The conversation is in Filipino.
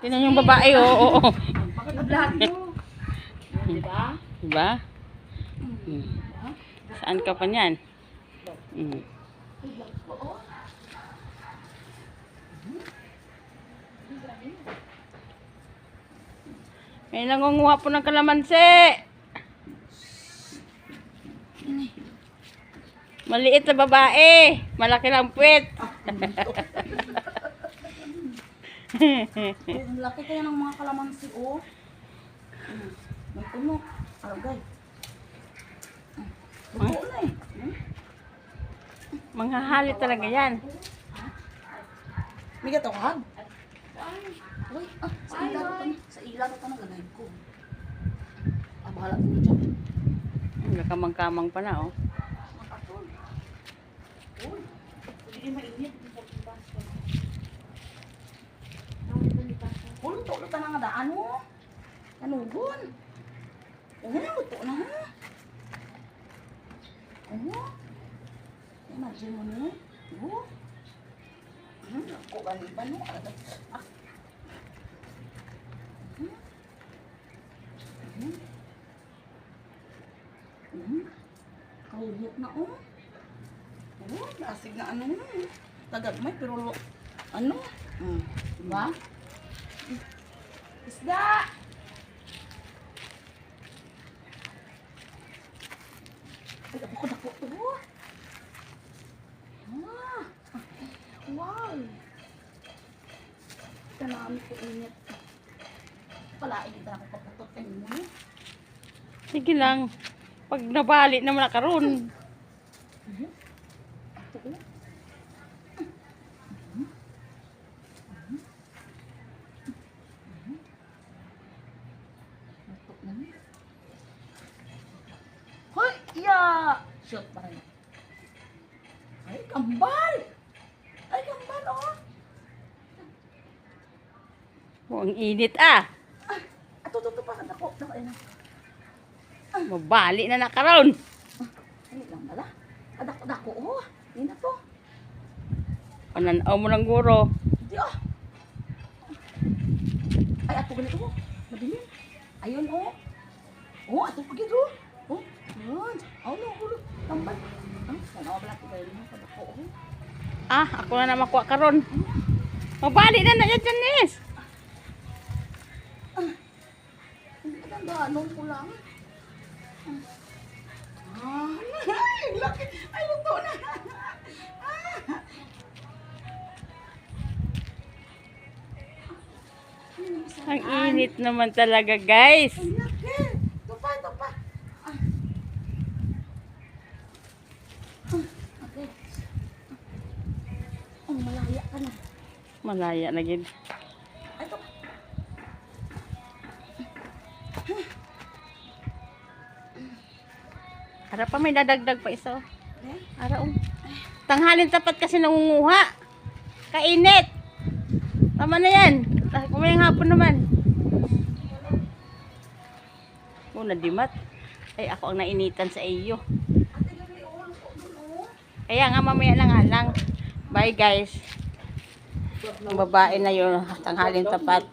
Tingnan yung babae, oo. Bakit nag-vlog mo? Diba? Diba? Saan ka pa niyan? May nangunguha po ng kalamansi. Maliit na babae. Malaki lang puwet. Ang laki kaya ng mga kalamansi, oh. May puno. Alagay. Puno na eh. Manghahali talaga yan. May gatawag. Uy, sa ilaw ka na. Sa ilaw ka na ganahin ko. Bahala ko dyan. Nagkamang-kamang pa na, oh. Makatol. Uy, hindi mainit. Luto ka na nga daan mo. Anugon. Luto na mo. Imagine mo niyo. Ako galiban mo. Kaulit na, oh. Lasig na ano na. Tagagmay pero ano. Diba? Isda! Ay, ako na po ito. Wow! Kanami ko init. Pala, hindi na ako kaputot mo. Sige lang. Pag nabali naman na karon. Hoy! Yeah! Shoot pa rin. Ay, kambal! Ay, kambal, oh! Oh, ang init, ah. Ato, pa. Dako. Ayun na. Mabali na karon. Ay, lang pala. Dako, oh. Hindi na to. Pananaw mo ng guro. Di, oh. Ay, ato ganito, oh. Madilim. Ayun, oh. Oh, ato pagid, oh. Oh, yun. Oh, no, gulo. Kambal. Ano ba natin kayo mo? Dako, oh. Ah, ako na makuha karon. Mabali na yan, Janice. Hindi ka tandaan ko lang. Ay, laki. Ay, luto na. Ang init naman talaga, guys. Ay, laki. Ito pa. Okay. Oh, malaya ka na. Malaya na gid. Ay, ito. Ara pa may dadagdag pa isa. Eh? Ara Tanghalin tapat kasi nangunguha. Kainit. Tama na yan. Kumayang hapon naman. Nadimat. Ay, ako ang nainitan sa iyo. Kaya nga mamaya na nga lang. Bye guys. Ang babae na yun. Tanghalin tapat.